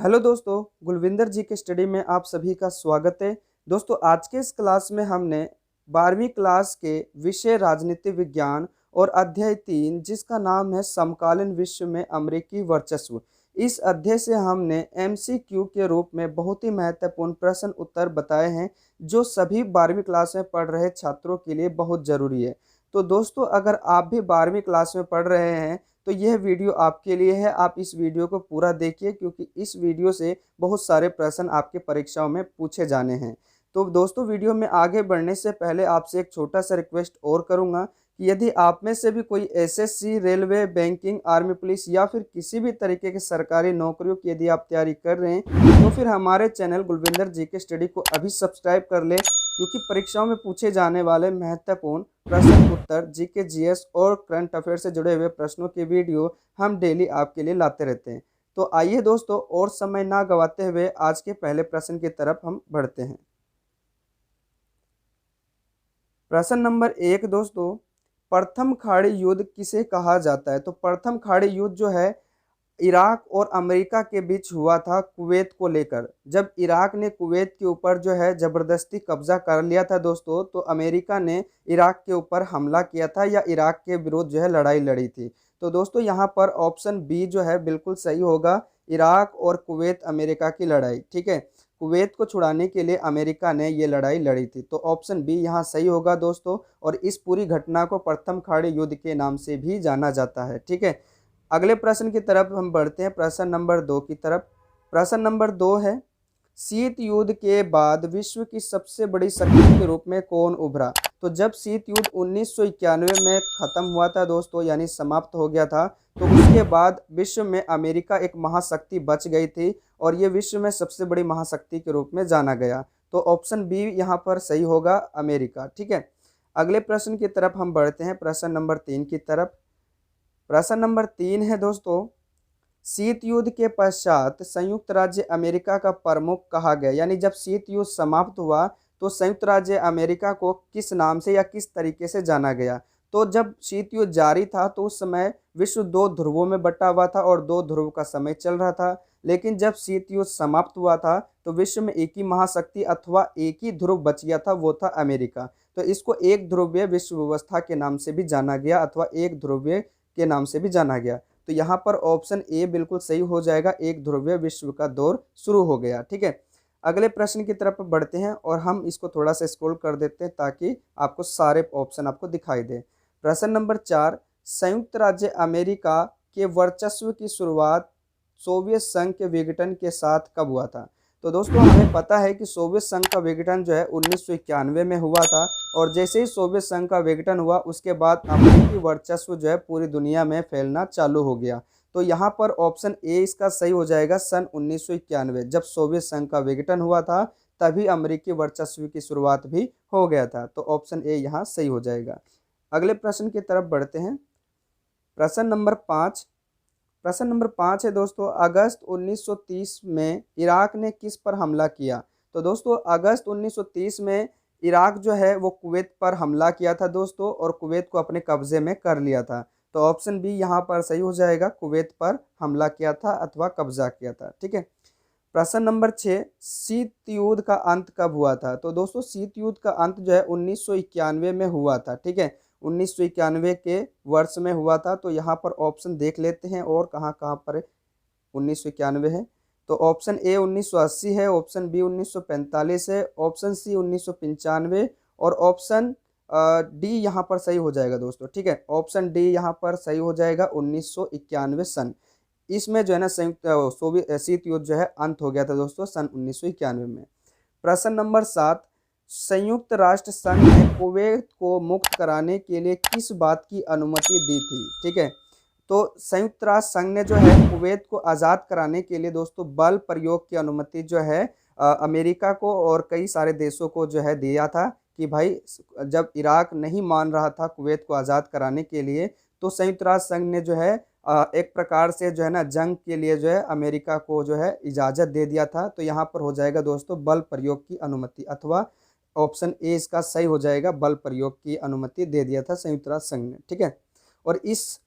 Hello दोस्तों, गुलविंदर जी के study में आप सभी का स्वागत है। दोस्तों, आज के इस क्लास में हमने 12वीं क्लास के विषय राजनीति विज्ञान और अध्याय 3 जिसका नाम है समकालीन विश्व में अमेरिकी वर्चस्व। इस अध्याय से हमने एमसीक्यू के रूप में बहुत ही महत्वपूर्ण प्रश्न उत्तर बताए हैं जो सभी 12वीं क्लास में पढ़ रहे छात्रों के लिए बहुत ज़रूरी है। तो दोस्तों, अगर आप भी 12वीं क्लास में पढ़ रहे हैं तो यह वीडियो आपके लिए है। आप इस वीडियो को पूरा देखिए क्योंकि इस वीडियो से बहुत सारे प्रश्न आपके परीक्षाओं में पूछे जाने हैं। तो दोस्तों, वीडियो में आगे बढ़ने से पहले आपसे एक छोटा सा रिक्वेस्ट और करूंगा कि यदि आप में से भी कोई SSC, railway, banking, army, police या फिर किसी भी तरीके की सरकारी नौकरियों की यदि आप तैयारी कर रहे हैं तो फिर हमारे चैनल गुलविंदर जी के स्टडी को अभी सब्सक्राइब कर ले, क्योंकि परीक्षाओं में पूछे जाने वाले महत्वपूर्ण प्रश्न उत्तर, जीके, जीएस और करंट अफेयर से जुड़े हुए प्रश्नों की वीडियो हम डेली आपके लिए लाते रहते हैं। तो आइए दोस्तों, और समय ना गवाते हुए आज के पहले प्रश्न की तरफ हम बढ़ते हैं। प्रश्न नंबर 1 दोस्तों, प्रथम खाड़ी युद्ध किसे कहा जाता है? तो प्रथम खाड़ी युद्ध जो है इराक और अमेरिका के बीच हुआ था कुवैत को लेकर। जब इराक ने कुवैत के ऊपर जो है ज़बरदस्ती कब्जा कर लिया था दोस्तों, तो अमेरिका ने इराक के ऊपर हमला किया था या इराक के विरुद्ध जो है लड़ाई लड़ी थी। तो दोस्तों, यहाँ पर ऑप्शन बी जो है बिल्कुल सही होगा, इराक और कुवैत अमेरिका की लड़ाई। ठीक है, कुवैत को छुड़ाने के लिए अमेरिका ने ये लड़ाई लड़ी थी। तो ऑप्शन बी यहाँ सही होगा दोस्तों, और इस पूरी घटना को प्रथम खाड़ी युद्ध के नाम से भी जाना जाता है। ठीक है, अगले प्रश्न की तरफ हम बढ़ते हैं, प्रश्न नंबर 2 की तरफ। प्रश्न नंबर 2 है, शीत युद्ध के बाद विश्व की सबसे बड़ी शक्ति के रूप में कौन उभरा? तो जब शीत युद्ध 1991 में खत्म हुआ था दोस्तों, यानी समाप्त हो गया था, तो उसके बाद विश्व में अमेरिका एक महाशक्ति बच गई थी और ये विश्व में सबसे बड़ी महाशक्ति के रूप में जाना गया। तो ऑप्शन बी यहाँ पर सही होगा, अमेरिका। ठीक है, अगले प्रश्न की तरफ हम बढ़ते हैं, प्रश्न नंबर 3 की तरफ। प्रश्न नंबर 3 है दोस्तों, शीत युद्ध के पश्चात संयुक्त राज्य अमेरिका का प्रमुख कहा गया? यानी जब शीत युद्ध समाप्त हुआ तो संयुक्त राज्य अमेरिका को किस नाम से या किस तरीके से जाना गया? तो जब शीत युद्ध जारी था तो उस समय विश्व 2 ध्रुवों में बटा हुआ था और 2 ध्रुव का समय चल रहा था। लेकिन जब शीत युद्ध समाप्त हुआ था तो विश्व में एक ही महाशक्ति अथवा एक ही ध्रुव बच गया था, वो था अमेरिका। तो इसको एक ध्रुवीय विश्व व्यवस्था के नाम से भी जाना गया अथवा एक ध्रुवीय के नाम से भी जाना गया। तो यहाँ पर ऑप्शन ए बिल्कुल सही हो जाएगा, एक ध्रुवीय विश्व का दौर शुरू हो गया। ठीक है, अगले प्रश्न की तरफ बढ़ते हैं और हम इसको थोड़ा सा स्क्रॉल कर देते हैं ताकि आपको सारे ऑप्शन आपको दिखाई दे। प्रश्न नंबर 4, संयुक्त राज्य अमेरिका के वर्चस्व की शुरुआत सोवियत संघ के विघटन के साथ कब हुआ था? तो दोस्तों, हमें पता है कि सोवियत संघ का विघटन जो है 1991 में हुआ था, और जैसे ही सोवियत संघ का विघटन हुआ उसके बाद अमेरिकी वर्चस्व जो है पूरी दुनिया में फैलना चालू हो गया। तो यहाँ पर ऑप्शन ए इसका सही हो जाएगा, सन 1991 जब सोवियत संघ का विघटन हुआ था तभी अमेरिकी वर्चस्व की शुरुआत भी हो गया था। तो ऑप्शन ए यहाँ सही हो जाएगा। अगले प्रश्न की तरफ बढ़ते हैं, प्रश्न नंबर 5। प्रश्न नंबर 5 है दोस्तों, अगस्त 1930 में इराक ने किस पर हमला किया? तो दोस्तों, अगस्त 1930 में इराक जो है वो कुवैत पर हमला किया था दोस्तों, और कुवैत को अपने कब्जे में कर लिया था। तो ऑप्शन बी यहाँ पर सही हो जाएगा, कुवैत पर हमला किया था अथवा कब्जा किया था। ठीक है, प्रश्न नंबर 6, शीत युद्ध का अंत कब हुआ था? तो दोस्तों, शीत युद्ध का अंत जो है 1991 में हुआ था। ठीक है, 1991 के वर्ष में हुआ था। तो यहाँ पर ऑप्शन देख लेते हैं और कहाँ कहाँ पर 1991 है। तो ऑप्शन ए 1980 है, ऑप्शन बी 1945 है, ऑप्शन सी 1995 और ऑप्शन डी यहाँ पर सही हो जाएगा दोस्तों। ठीक है, ऑप्शन डी यहाँ पर सही हो जाएगा, 1991 सन। इसमें जो है ना संयुक्त सोवियत शीत युद्ध जो है अंत हो गया था दोस्तों सन 1991 में। प्रश्न नंबर 7, संयुक्त राष्ट्र संघ ने कुवैत को मुक्त कराने के लिए किस बात की अनुमति दी थी? ठीक है, तो संयुक्त राष्ट्र संघ ने जो है कुवैत को आज़ाद कराने के लिए दोस्तों बल प्रयोग की अनुमति जो है अमेरिका को और कई सारे देशों को जो है दिया था कि भाई, जब इराक नहीं मान रहा था कुवैत को आज़ाद कराने के लिए, तो संयुक्त राष्ट्र संघ ने जो है एक प्रकार से जो है ना जंग के लिए जो है अमेरिका को जो है इजाज़त दे दिया था। तो यहाँ पर हो जाएगा दोस्तों बल प्रयोग की अनुमति, अथवा ऑप्शन ए इसका सही हो जाएगा, बल प्रयोग की अनुमति दे दिया था संयुक्त राष्ट्र संघ ने। ठीक है, और इस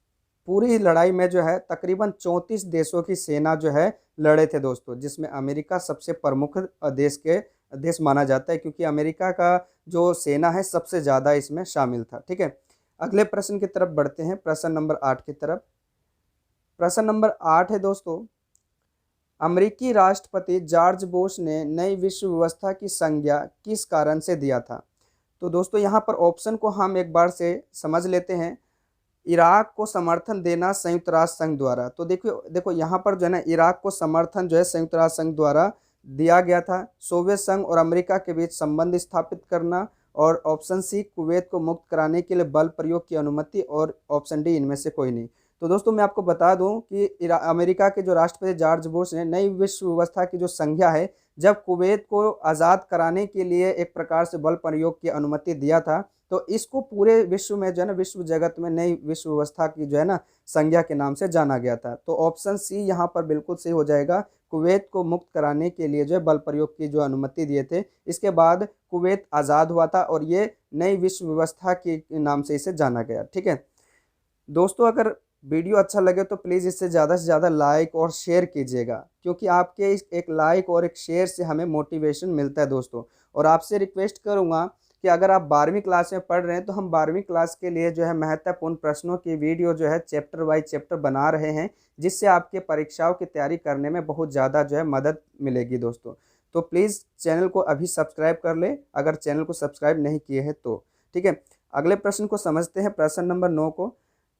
पूरी लड़ाई में जो है तकरीबन 34 देशों की सेना जो है लड़े थे दोस्तों, जिसमें अमेरिका सबसे प्रमुख देश माना जाता है, क्योंकि अमेरिका का जो सेना है सबसे ज़्यादा इसमें शामिल था। ठीक है, अगले प्रश्न की तरफ बढ़ते हैं, प्रश्न नंबर 8 की तरफ। प्रश्न नंबर 8 है दोस्तों, अमेरिकी राष्ट्रपति जॉर्ज बुश ने नई विश्व व्यवस्था की संज्ञा किस कारण से दिया था? तो दोस्तों यहाँ पर ऑप्शन को हम एक बार से समझ लेते हैं। इराक को समर्थन देना संयुक्त राष्ट्र संघ द्वारा। तो देखो देखो यहाँ पर जो है ना, इराक को समर्थन जो है संयुक्त राष्ट्र संघ द्वारा दिया गया था। सोवियत संघ और अमेरिका के बीच संबंध स्थापित करना, और ऑप्शन सी कुवैत को मुक्त कराने के लिए बल प्रयोग की अनुमति, और ऑप्शन डी इनमें से कोई नहीं। तो दोस्तों मैं आपको बता दूं कि अमेरिका के जो राष्ट्रपति जॉर्ज बुश ने नई विश्व व्यवस्था की जो संज्ञा है, जब कुवैत को आज़ाद कराने के लिए एक प्रकार से बल प्रयोग की अनुमति दिया था, तो इसको पूरे विश्व में जो है ना, विश्व जगत में नई विश्व व्यवस्था की जो है ना संज्ञा के नाम से जाना गया था। तो ऑप्शन सी यहाँ पर बिल्कुल सही हो जाएगा। कुवैत को मुक्त कराने के लिए जो है बल प्रयोग की जो अनुमति दिए थे, इसके बाद कुवैत आज़ाद हुआ था और ये नई विश्व व्यवस्था के नाम से इसे जाना गया। ठीक है दोस्तों, अगर वीडियो अच्छा लगे तो प्लीज़ इसे ज़्यादा से ज़्यादा लाइक और शेयर कीजिएगा, क्योंकि आपके इस एक लाइक और एक शेयर से हमें मोटिवेशन मिलता है दोस्तों। और आपसे रिक्वेस्ट करूँगा कि अगर आप 12वीं क्लास में पढ़ रहे हैं तो हम 12वीं क्लास के लिए जो है महत्वपूर्ण प्रश्नों की वीडियो जो है चैप्टर वाइज चैप्टर बना रहे हैं, जिससे आपके परीक्षाओं की तैयारी करने में बहुत ज़्यादा जो है मदद मिलेगी दोस्तों। तो प्लीज़ चैनल को अभी सब्सक्राइब कर ले, अगर चैनल को सब्सक्राइब नहीं किए हैं तो। ठीक है, अगले प्रश्न को समझते हैं, प्रश्न नंबर 9 को।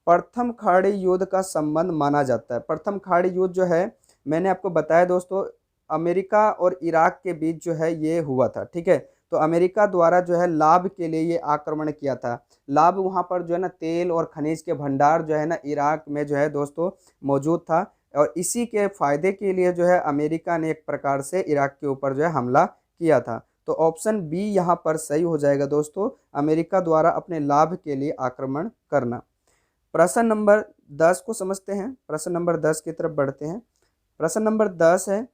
प्रथम खाड़ी युद्ध का संबंध माना जाता है। प्रथम खाड़ी युद्ध जो है, मैंने आपको बताया दोस्तों, अमेरिका और इराक के बीच जो है ये हुआ था। ठीक है, तो अमेरिका द्वारा जो है लाभ के लिए ये आक्रमण किया था। लाभ वहाँ पर जो है ना तेल और खनिज के भंडार जो है ना इराक में जो है दोस्तों मौजूद था, और इसी के फायदे के लिए जो है अमेरिका ने एक प्रकार से इराक के ऊपर जो है हमला किया था। तो ऑप्शन बी यहाँ पर सही हो जाएगा दोस्तों, अमेरिका द्वारा अपने लाभ के लिए आक्रमण करना। प्रश्न नंबर 10 को समझते हैं, प्रश्न नंबर 10 की तरफ बढ़ते हैं। प्रश्न नंबर 10 है,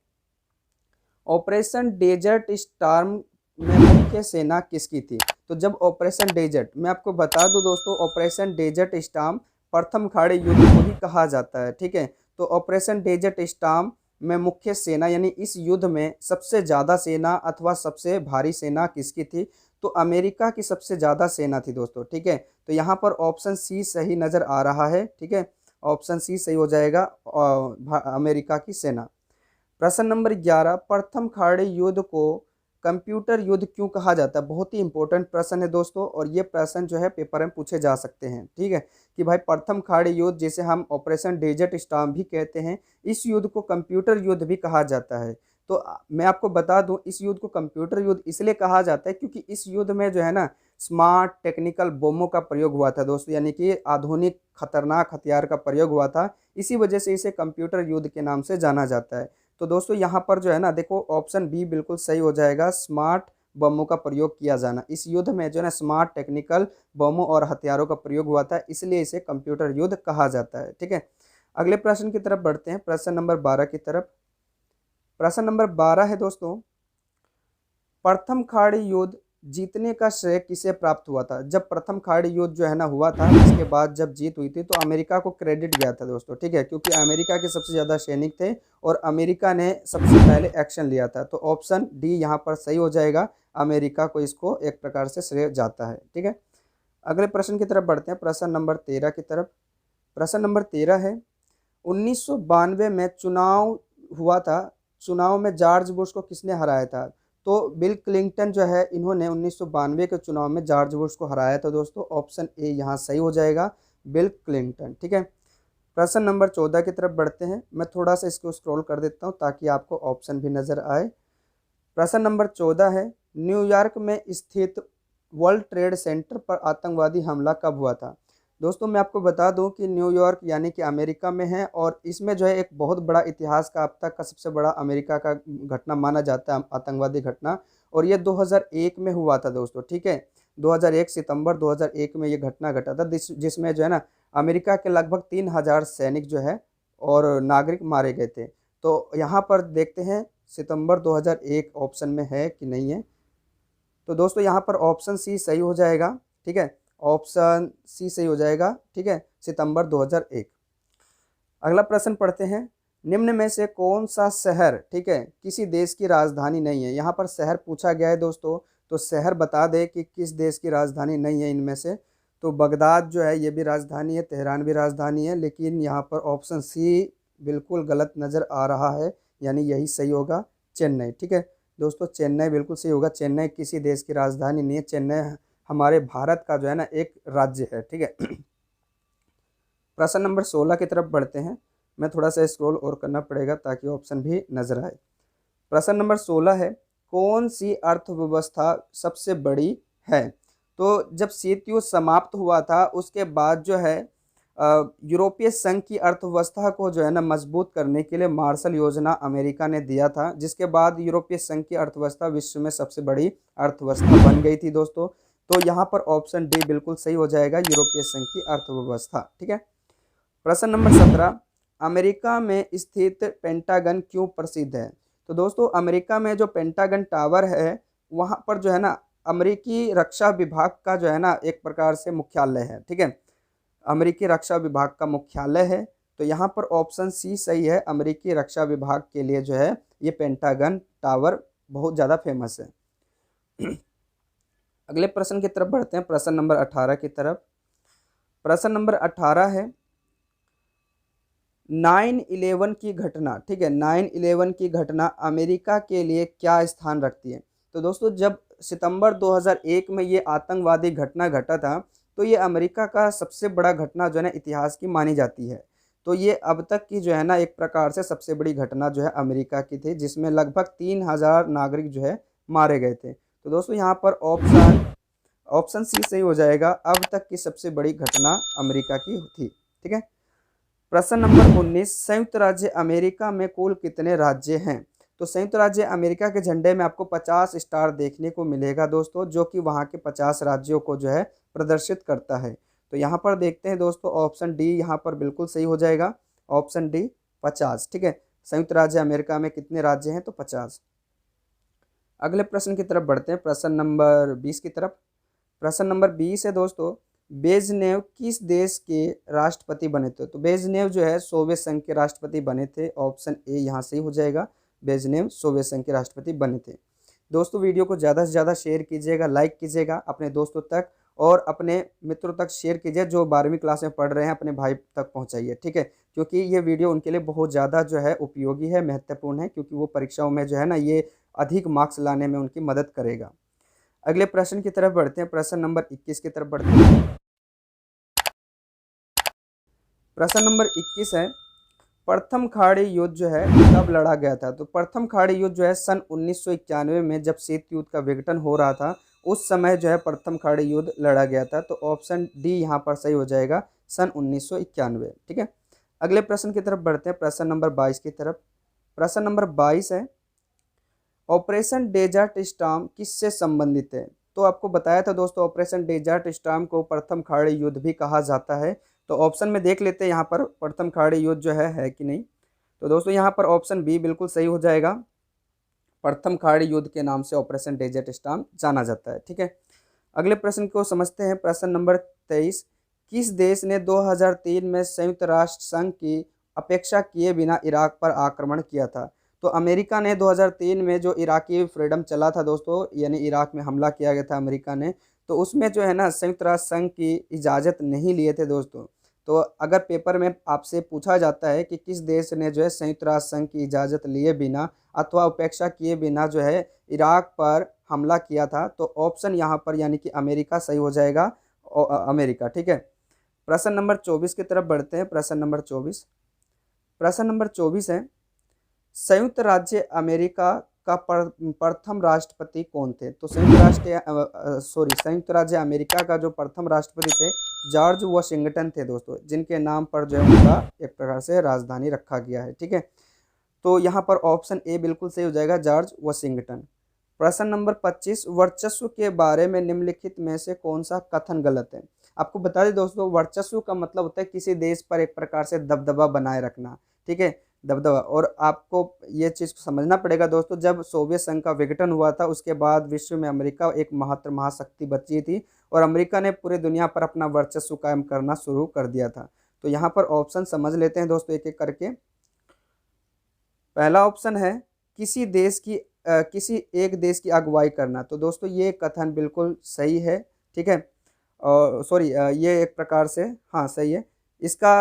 ऑपरेशन डेजर्ट स्टार्म में मुख्य सेना किसकी थी? तो जब ऑपरेशन डेजर्ट, मैं आपको बता दूं दोस्तों, ऑपरेशन डेजर्ट स्टार्म प्रथम खाड़ी युद्ध को ही कहा जाता है। ठीक है, तो ऑपरेशन डेजर्ट स्टार्म में मुख्य सेना यानी इस युद्ध में सबसे ज़्यादा सेना अथवा सबसे भारी सेना किसकी थी? तो अमेरिका की सबसे ज़्यादा सेना थी दोस्तों। ठीक है, तो यहाँ पर ऑप्शन सी सही नज़र आ रहा है। ठीक है, ऑप्शन सी सही हो जाएगा, अमेरिका की सेना। प्रश्न नंबर 11, प्रथम खाड़ी युद्ध को कंप्यूटर युद्ध क्यों कहा जाता है? बहुत ही इंपॉर्टेंट प्रश्न है दोस्तों, और ये प्रश्न जो है पेपर में पूछे जा सकते हैं। ठीक है, कि भाई प्रथम खाड़ी युद्ध, जिसे हम ऑपरेशन डेजर्ट स्टार्म भी कहते हैं, इस युद्ध को कंप्यूटर युद्ध भी कहा जाता है। तो मैं आपको बता दूं, इस युद्ध को कंप्यूटर युद्ध इसलिए कहा जाता है क्योंकि इस युद्ध में जो है ना स्मार्ट टेक्निकल बमों का प्रयोग हुआ था दोस्तों, यानी कि आधुनिक खतरनाक हथियार का प्रयोग हुआ था। इसी वजह से इसे कंप्यूटर युद्ध के नाम से जाना जाता है। तो दोस्तों यहाँ पर जो है ना देखो, ऑप्शन बी बिल्कुल सही हो जाएगा, स्मार्ट बमों का प्रयोग किया जाना। इस युद्ध में जो है ना स्मार्ट टेक्निकल बमों और हथियारों का प्रयोग हुआ था, इसलिए इसे कंप्यूटर युद्ध कहा जाता है। ठीक है, अगले प्रश्न की तरफ बढ़ते हैं, प्रश्न नंबर 12 की तरफ। प्रश्न नंबर 12 है दोस्तों, प्रथम खाड़ी युद्ध जीतने का श्रेय किसे प्राप्त हुआ था? जब प्रथम खाड़ी युद्ध जो है ना हुआ था, इसके बाद जब जीत हुई थी तो अमेरिका को क्रेडिट गया था दोस्तों। ठीक है, क्योंकि अमेरिका के सबसे ज़्यादा सैनिक थे और अमेरिका ने सबसे पहले एक्शन लिया था। तो ऑप्शन डी यहाँ पर सही हो जाएगा, अमेरिका को इसको एक प्रकार से श्रेय जाता है। ठीक है, अगले प्रश्न की तरफ बढ़ते हैं, प्रश्न नंबर 13 की तरफ। प्रश्न नंबर 13 है, 1992 में चुनाव हुआ था, चुनाव में जॉर्ज बुश को किसने हराया था? तो बिल क्लिंटन जो है, इन्होंने 1992 के चुनाव में जॉर्ज बुश को हराया था दोस्तों। ऑप्शन ए यहाँ सही हो जाएगा, बिल क्लिंटन। ठीक है, प्रश्न नंबर 14 की तरफ बढ़ते हैं। मैं थोड़ा सा इसको स्क्रॉल कर देता हूँ ताकि आपको ऑप्शन भी नज़र आए। प्रश्न नंबर 14 है, न्यूयॉर्क में स्थित वर्ल्ड ट्रेड सेंटर पर आतंकवादी हमला कब हुआ था? दोस्तों मैं आपको बता दूं कि न्यूयॉर्क यानी कि अमेरिका में है, और इसमें जो है एक बहुत बड़ा इतिहास का अब तक का सबसे बड़ा अमेरिका का घटना माना जाता है, आतंकवादी घटना, और ये 2001 में हुआ था दोस्तों। ठीक है, 2001 सितंबर 2001 में ये घटना घटा था, जिसमें जो है ना अमेरिका के लगभग 3000 सैनिक जो है और नागरिक मारे गए थे। तो यहाँ पर देखते हैं सितंबर 2001 ऑप्शन में है कि नहीं है। तो दोस्तों यहाँ पर ऑप्शन सी सही हो जाएगा। ठीक है, ऑप्शन सी सही हो जाएगा। ठीक है, सितंबर 2001। अगला प्रश्न पढ़ते हैं। निम्न में से कौन सा शहर, ठीक है, किसी देश की राजधानी नहीं है। यहाँ पर शहर पूछा गया है दोस्तों, तो शहर बता दे कि किस देश की राजधानी नहीं है इनमें से। तो बगदाद जो है ये भी राजधानी है, तेहरान भी राजधानी है, लेकिन यहाँ पर ऑप्शन सी बिल्कुल गलत नज़र आ रहा है, यानी यही सही होगा, चेन्नई। ठीक है दोस्तों, चेन्नई बिल्कुल सही होगा। चेन्नई किसी देश की राजधानी नहीं है, चेन्नई हमारे भारत का जो है ना एक राज्य है। ठीक है प्रश्न नंबर 16 की तरफ बढ़ते हैं। मैं थोड़ा सा स्क्रॉल और करना पड़ेगा ताकि ऑप्शन भी नजर आए। प्रश्न नंबर 16 है, कौन सी अर्थव्यवस्था सबसे बड़ी है। तो जब शीत युद्ध समाप्त हुआ था उसके बाद जो है यूरोपीय संघ की अर्थव्यवस्था को जो है ना मजबूत करने के लिए मार्शल योजना अमेरिका ने दिया था, जिसके बाद यूरोपीय संघ की अर्थव्यवस्था विश्व में सबसे बड़ी अर्थव्यवस्था बन गई थी दोस्तों। तो यहाँ पर ऑप्शन डी बिल्कुल सही हो जाएगा, यूरोपीय संघ की अर्थव्यवस्था। ठीक है प्रश्न नंबर 17, अमेरिका में स्थित पेंटागन क्यों प्रसिद्ध है। तो दोस्तों अमेरिका में जो पेंटागन टावर है वहाँ पर जो है ना अमेरिकी रक्षा विभाग का जो है ना एक प्रकार से मुख्यालय है। ठीक है, अमेरिकी रक्षा विभाग का मुख्यालय है। तो यहाँ पर ऑप्शन सी सही है, अमेरिकी रक्षा विभाग के लिए जो है ये पेंटागन टावर बहुत ज़्यादा फेमस है। अगले प्रश्न की तरफ बढ़ते हैं, प्रश्न नंबर 18 की तरफ। प्रश्न नंबर 18 है, 9/11 की घटना, ठीक है, 9/11 की घटना अमेरिका के लिए क्या स्थान रखती है। तो दोस्तों जब सितंबर 2001 में ये आतंकवादी घटना घटा था तो ये अमेरिका का सबसे बड़ा घटना जो है ना इतिहास की मानी जाती है। तो ये अब तक की जो है ना एक प्रकार से सबसे बड़ी घटना जो है अमेरिका की थी, जिसमें लगभग 3000 नागरिक जो है मारे गए थे। तो दोस्तों यहाँ पर ऑप्शन सी सही हो जाएगा, अब तक की सबसे बड़ी घटना अमेरिका की थी। ठीक है प्रश्न नंबर 19, संयुक्त राज्य अमेरिका में कुल कितने राज्य हैं। तो संयुक्त राज्य अमेरिका के झंडे में आपको 50 स्टार देखने को मिलेगा दोस्तों, जो कि वहाँ के 50 राज्यों को जो है प्रदर्शित करता है। तो यहाँ पर देखते हैं दोस्तों, ऑप्शन डी यहाँ पर बिल्कुल सही हो जाएगा, ऑप्शन डी 50। ठीक है, संयुक्त राज्य अमेरिका में कितने राज्य हैं, तो 50। अगले प्रश्न की तरफ बढ़ते हैं, प्रश्न नंबर 20 की तरफ। प्रश्न नंबर 20 है दोस्तों, ब्रेज़नेव किस देश के राष्ट्रपति बने थे। तो ब्रेज़नेव जो है सोवियत संघ के राष्ट्रपति बने थे, ऑप्शन ए यहाँ से ही हो जाएगा, ब्रेज़नेव सोवियत संघ के राष्ट्रपति बने थे। दोस्तों वीडियो को ज़्यादा से ज़्यादा शेयर कीजिएगा, लाइक कीजिएगा अपने दोस्तों तक और अपने मित्रों तक शेयर कीजिए, जो 12वीं क्लास में पढ़ रहे हैं अपने भाई तक पहुँचाइए। ठीक है, क्योंकि ये वीडियो उनके लिए बहुत ज़्यादा जो है उपयोगी है, महत्वपूर्ण है, क्योंकि वो परीक्षाओं में जो है ना ये अधिक मार्क्स लाने में उनकी मदद करेगा। अगले प्रश्न की तरफ बढ़ते हैं, प्रश्न नंबर 21 की तरफ बढ़ते हैं। प्रश्न नंबर 21 है, प्रथम खाड़ी युद्ध जो है कब लड़ा गया था। तो प्रथम खाड़ी युद्ध जो है सन 1991 में जब शीत युद्ध का विघटन हो रहा था उस समय जो है प्रथम खाड़ी युद्ध लड़ा गया था। तो ऑप्शन डी यहाँ पर सही हो जाएगा, सन 1991। ठीक है अगले प्रश्न की तरफ बढ़ते हैं, प्रश्न नंबर 22 की तरफ। प्रश्न नंबर 22 है, ऑपरेशन डेजर्ट स्टॉर्म किससे संबंधित है। तो आपको बताया था दोस्तों, ऑपरेशन डेजर्ट स्टॉर्म को प्रथम खाड़ी युद्ध भी कहा जाता है। तो ऑप्शन में देख लेते हैं यहाँ पर प्रथम खाड़ी युद्ध जो है कि नहीं। तो दोस्तों यहाँ पर ऑप्शन बी बिल्कुल सही हो जाएगा, प्रथम खाड़ी युद्ध के नाम से ऑपरेशन डेजर्ट स्टॉर्म जाना जाता है। ठीक है अगले प्रश्न को समझते हैं, प्रश्न नंबर 23, किस देश ने 2003 में संयुक्त राष्ट्र संघ की अपेक्षा किए बिना इराक पर आक्रमण किया था। तो अमेरिका ने 2003 में जो इराकी फ्रीडम चला था दोस्तों, यानी इराक में हमला किया गया था अमेरिका ने, तो उसमें जो है ना संयुक्त राष्ट्र संघ की इजाज़त नहीं लिए थे दोस्तों। तो अगर पेपर में आपसे पूछा जाता है कि किस देश ने जो है संयुक्त राष्ट्र संघ की इजाज़त लिए बिना अथवा उपेक्षा किए बिना जो है इराक पर हमला किया था, तो ऑप्शन यहाँ पर यानी कि अमेरिका सही हो जाएगा, अमेरिका। ठीक है प्रश्न नंबर 24 की तरफ बढ़ते हैं, प्रश्न नंबर 24। प्रश्न नंबर 24 है, संयुक्त राज्य अमेरिका का प्रथम राष्ट्रपति कौन थे। तो संयुक्त राज्य अमेरिका का जो प्रथम राष्ट्रपति थे जॉर्ज वॉशिंगटन थे दोस्तों, जिनके नाम पर जो है उनका एक प्रकार से राजधानी रखा गया है। ठीक है तो यहाँ पर ऑप्शन ए बिल्कुल सही हो जाएगा, जॉर्ज वॉशिंगटन। प्रश्न नंबर 25, वर्चस्व के बारे में निम्नलिखित में से कौन सा कथन गलत है। आपको बता दें दोस्तों, वर्चस्व का मतलब होता है किसी देश पर एक प्रकार से दबदबा बनाए रखना। ठीक है दबदबा, और आपको ये चीज़ समझना पड़ेगा दोस्तों, जब सोवियत संघ का विघटन हुआ था उसके बाद विश्व में अमेरिका एक महत्तर महाशक्ति बची थी और अमेरिका ने पूरी दुनिया पर अपना वर्चस्व कायम करना शुरू कर दिया था। तो यहाँ पर ऑप्शन समझ लेते हैं दोस्तों एक एक करके। पहला ऑप्शन है किसी एक देश की अगुवाई करना। तो दोस्तों ये कथन बिल्कुल सही है, ठीक है। और सॉरी, ये एक प्रकार से हाँ सही है। इसका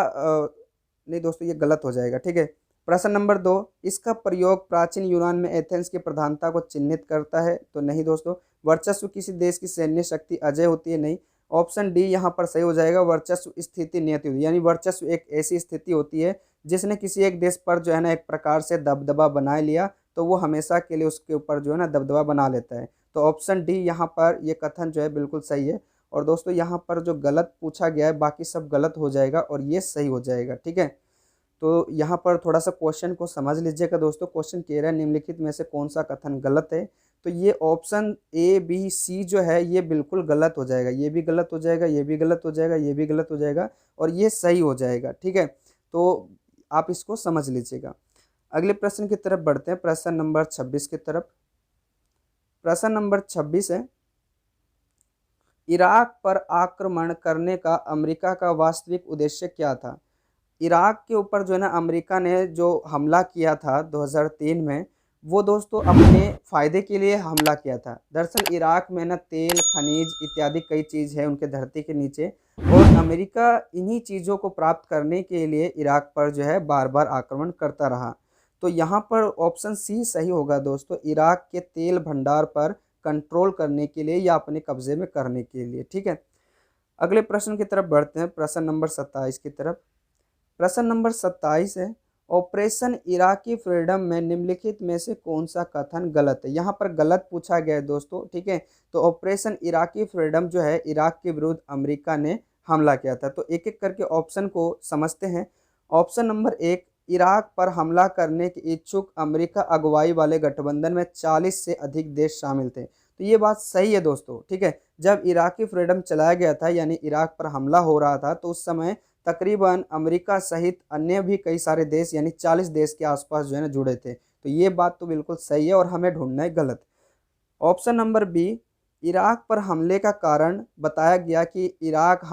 नहीं दोस्तों, ये गलत हो जाएगा, ठीक है। प्रश्न नंबर 2, इसका प्रयोग प्राचीन यूनान में एथेंस की प्रधानता को चिन्हित करता है। तो नहीं दोस्तों। वर्चस्व किसी देश की सैन्य शक्ति अजय होती है, नहीं। ऑप्शन डी यहाँ पर सही हो जाएगा, वर्चस्व स्थिति नियति होती है, यानी वर्चस्व एक ऐसी स्थिति होती है जिसने किसी एक देश पर जो है ना एक प्रकार से दबदबा बना लिया, तो वो हमेशा के लिए उसके ऊपर जो है ना दबदबा बना लेता है। तो ऑप्शन डी यहाँ पर ये कथन जो है बिल्कुल सही है। और दोस्तों यहाँ पर जो गलत पूछा गया है बाकी सब गलत हो जाएगा और ये सही हो जाएगा, ठीक है। तो यहाँ पर थोड़ा सा क्वेश्चन को समझ लीजिएगा दोस्तों। क्वेश्चन कह रहा है निम्नलिखित में से कौन सा कथन गलत है। तो ये ऑप्शन ए बी सी जो है ये बिल्कुल गलत हो जाएगा, ये भी गलत हो जाएगा, ये भी गलत हो जाएगा, ये भी गलत हो जाएगा और ये सही हो जाएगा, ठीक है। तो आप इसको समझ लीजिएगा। अगले प्रश्न की तरफ बढ़ते हैं, प्रश्न नंबर 26 की तरफ। प्रश्न नंबर 26 है, इराक पर आक्रमण करने का अमेरिका का वास्तविक उद्देश्य क्या था। इराक के ऊपर जो है ना अमेरिका ने जो हमला किया था 2003 में, वो दोस्तों अपने फ़ायदे के लिए हमला किया था। दरअसल इराक में ना तेल, खनिज इत्यादि कई चीज़ है उनके धरती के नीचे, और अमेरिका इन्हीं चीज़ों को प्राप्त करने के लिए इराक पर जो है बार बार आक्रमण करता रहा। तो यहाँ पर ऑप्शन सी सही होगा दोस्तों, इराक के तेल भंडार पर कंट्रोल करने के लिए या अपने कब्जे में करने के लिए, ठीक है। अगले प्रश्न की तरफ बढ़ते हैं, प्रश्न नंबर 27 की तरफ। प्रश्न नंबर 27 है, ऑपरेशन इराकी फ्रीडम में निम्नलिखित में से कौन सा कथन गलत है। यहाँ पर गलत पूछा गया है दोस्तों, ठीक है। तो ऑपरेशन इराकी फ्रीडम जो है इराक के विरुद्ध अमेरिका ने हमला किया था। तो एक एक करके ऑप्शन को समझते हैं। ऑप्शन नंबर 1, इराक पर हमला करने के इच्छुक अमेरिका अगुवाई वाले गठबंधन में 40 से अधिक देश शामिल थे। तो ये बात सही है दोस्तों, ठीक है। जब इराकी फ्रीडम चलाया गया था यानी इराक पर हमला हो रहा था, तो उस समय तकरीबन अमेरिका सहित अन्य भी कई सारे देश यानी 40 देश के आसपास जो है ना जुड़े थे। तो ये बात तो बिल्कुल सही है और हमें ढूंढना है गलत। ऑप्शन नंबर बी, इराक पर हमले का कारण बताया गया कि इराक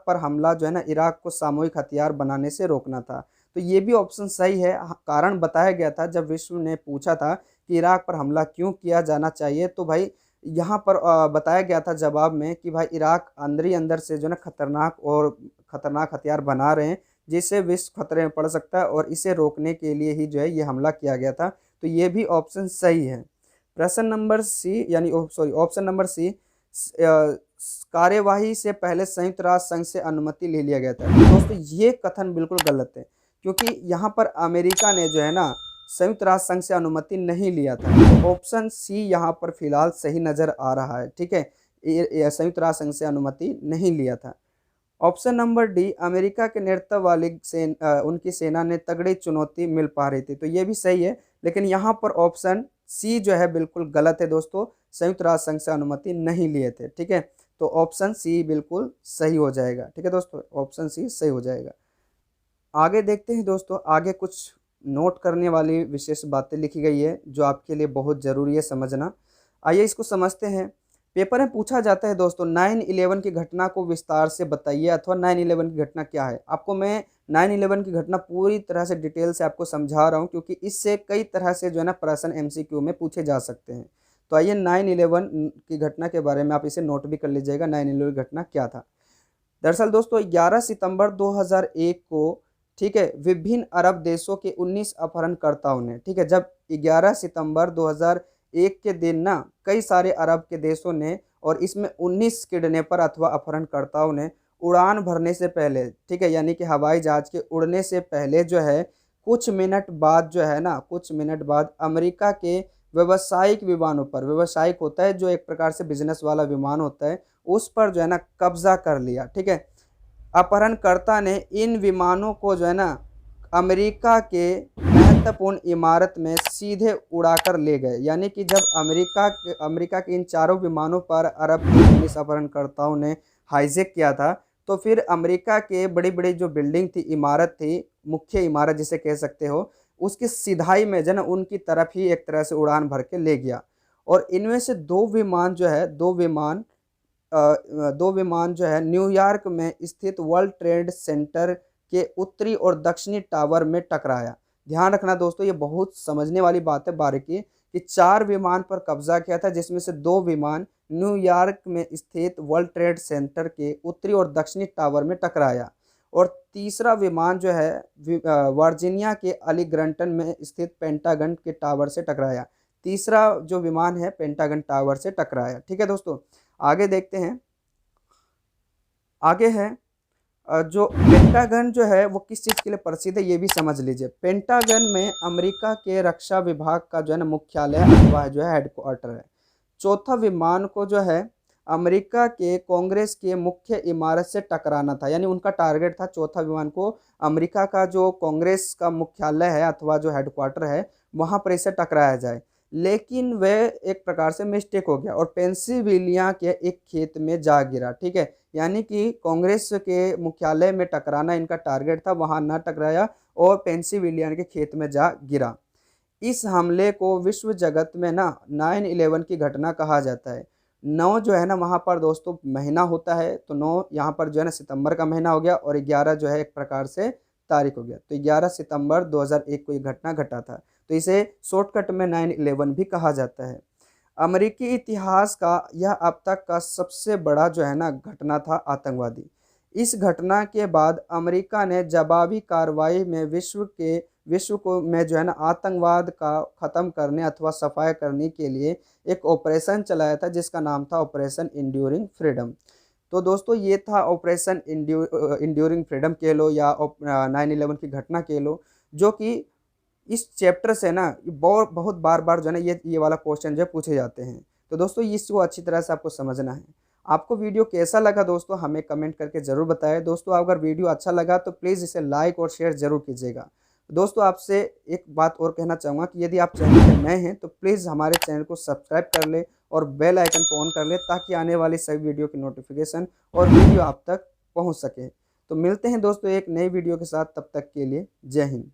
पर हमला जो है ना इराक को सामूहिक हथियार बनाने से रोकना था। तो ये भी ऑप्शन सही है। कारण बताया गया था जब विश्व ने पूछा था कि इराक पर हमला क्यों किया जाना चाहिए, तो भाई यहाँ पर बताया गया था जवाब में कि भाई इराक अंदर ही अंदर से जो है ना खतरनाक हथियार बना रहे हैं जिससे विश्व खतरे में पड़ सकता है, और इसे रोकने के लिए ही जो है ये हमला किया गया था। तो ये भी ऑप्शन सही है। प्रश्न नंबर सी यानी ऑप्शन नंबर सी, कार्यवाही से पहले संयुक्त राष्ट्र संघ से अनुमति ले लिया गया था। दोस्तों ये कथन बिल्कुल गलत है, क्योंकि यहाँ पर अमेरिका ने जो है ना संयुक्त राष्ट्र संघ से अनुमति नहीं लिया था। तो ऑप्शन सी यहाँ पर फिलहाल सही नज़र आ रहा है, ठीक है। संयुक्त राष्ट्र संघ से अनुमति नहीं लिया था। ऑप्शन नंबर डी, अमेरिका के नेतृत्व वाली उनकी सेना ने तगड़ी चुनौती मिल पा रही थी। तो ये भी सही है, लेकिन यहाँ पर ऑप्शन सी जो है बिल्कुल गलत है दोस्तों, संयुक्त राष्ट्र संघ से अनुमति नहीं लिए थे, ठीक है। तो ऑप्शन सी बिल्कुल सही हो जाएगा, ठीक है दोस्तों, ऑप्शन सी सही हो जाएगा। आगे देखते हैं दोस्तों, आगे कुछ नोट करने वाली विशेष बातें लिखी गई है जो आपके लिए बहुत ज़रूरी है समझना। आइए इसको समझते हैं। पेपर में पूछा जाता है दोस्तों 9/11 की घटना को विस्तार से बताइए, अथवा 9/11 की घटना क्या है। आपको मैं 9/11 की घटना पूरी तरह से डिटेल से आपको समझा रहा हूँ, क्योंकि इससे कई तरह से जो है ना प्रश्न MCQ में पूछे जा सकते हैं। तो आइए 9/11 की घटना के बारे में आप इसे नोट भी कर लीजिएगा, 9/11 की घटना क्या था। दरअसल दोस्तों 11 सितंबर 2001 को, ठीक है, विभिन्न अरब देशों के 19 अपहरणकर्ताओं ने, ठीक है, जब 11 सितंबर 2001 के दिन ना कई सारे अरब के देशों ने, और इसमें 19 किडनैपर अथवा अपहरणकर्ताओं ने उड़ान भरने से पहले, ठीक है, यानी कि हवाई जहाज के उड़ने से पहले जो है कुछ मिनट बाद जो है ना कुछ मिनट बाद अमेरिका के व्यावसायिक विमानों पर, व्यावसायिक होता है जो एक प्रकार से बिजनेस वाला विमान होता है, उस पर जो है ना कब्जा कर लिया, ठीक है। अपहरणकर्ता ने इन विमानों को जो है ना अमेरिका के महत्वपूर्ण इमारत में सीधे उड़ाकर ले गए। यानी कि जब अमेरिका के इन चारों विमानों पर अरब के 19 अपहरणकर्ताओं ने हाईजैक किया था, तो फिर अमेरिका के बड़ी बड़ी जो बिल्डिंग थी, इमारत थी, मुख्य इमारत जिसे कह सकते हो, उसकी सिधाई में जो है ना उनकी तरफ ही एक तरह से उड़ान भर के ले गया। और इनमें से दो विमान दो विमान जो है न्यूयॉर्क में स्थित वर्ल्ड ट्रेड सेंटर के उत्तरी और दक्षिणी टावर में टकराया। ध्यान रखना दोस्तों, ये बहुत समझने वाली बात है बारीकी, कि 4 विमान पर कब्जा किया था, जिसमें से 2 विमान न्यूयॉर्क में स्थित वर्ल्ड ट्रेड सेंटर के उत्तरी और दक्षिणी टावर में टकराया, और तीसरा विमान जो है वर्जीनिया के अलीग्रंटन में स्थित पेंटागन के टावर से टकराया। तीसरा जो विमान है पेंटागन टावर से टकराया। ठीक है दोस्तों, आगे देखते हैं। आगे है जो पेंटागन जो है वो किस चीज़ के लिए प्रसिद्ध है, ये भी समझ लीजिए। पेंटागन में अमेरिका के रक्षा विभाग का जो है ना मुख्यालय अथवा जो है हेडक्वार्टर है। चौथा विमान को जो है अमेरिका के कांग्रेस के मुख्य इमारत से टकराना था, यानी उनका टारगेट था चौथा विमान को अमेरिका का जो कांग्रेस का मुख्यालय है अथवा जो हेडक्वार्टर है वहाँ पर इसे टकराया जाए, लेकिन वह एक प्रकार से मिस्टेक हो गया और पेंसिल्वेनिया के एक खेत में जा गिरा। ठीक है, यानी कि कांग्रेस के मुख्यालय में टकराना इनका टारगेट था, वहाँ ना टकराया और पेंसिल्वेनिया के खेत में जा गिरा। इस हमले को विश्व जगत में ना 9/11 की घटना कहा जाता है। 9 जो है ना वहाँ पर दोस्तों महीना होता है, तो 9 यहाँ पर जो है ना सितंबर का महीना हो गया, और 11 जो है एक प्रकार से तारीख हो गया, तो 11 सितंबर 2001 को ये घटना घटा था, तो इसे शॉर्टकट में 9/11 भी कहा जाता है। अमेरिकी इतिहास का यह अब तक का सबसे बड़ा जो है ना घटना था आतंकवादी। इस घटना के बाद अमेरिका ने जवाबी कार्रवाई में विश्व को में जो है ना आतंकवाद का ख़त्म करने अथवा सफाया करने के लिए एक ऑपरेशन चलाया था, जिसका नाम था ऑपरेशन इंड्यूरिंग फ्रीडम। तो दोस्तों ये था ऑपरेशन इंड्यूरिंग फ्रीडम कह लो या 9/11 की घटना कह लो, जो कि इस चैप्टर से ना बहुत बार बार जो है ना ये वाला क्वेश्चन जो है पूछे जाते हैं। तो दोस्तों इसको अच्छी तरह से आपको समझना है। आपको वीडियो कैसा लगा दोस्तों हमें कमेंट करके ज़रूर बताएं। दोस्तों अगर वीडियो अच्छा लगा तो प्लीज़ इसे लाइक और शेयर ज़रूर कीजिएगा। दोस्तों आपसे एक बात और कहना चाहूँगा कि यदि आप चैनल पर नए हैं तो प्लीज़ हमारे चैनल को सब्सक्राइब कर ले और बेल आइकन को ऑन कर ले, ताकि आने वाली सभी वीडियो की नोटिफिकेशन और वीडियो आप तक पहुँच सके। तो मिलते हैं दोस्तों एक नई वीडियो के साथ, तब तक के लिए जय हिंद।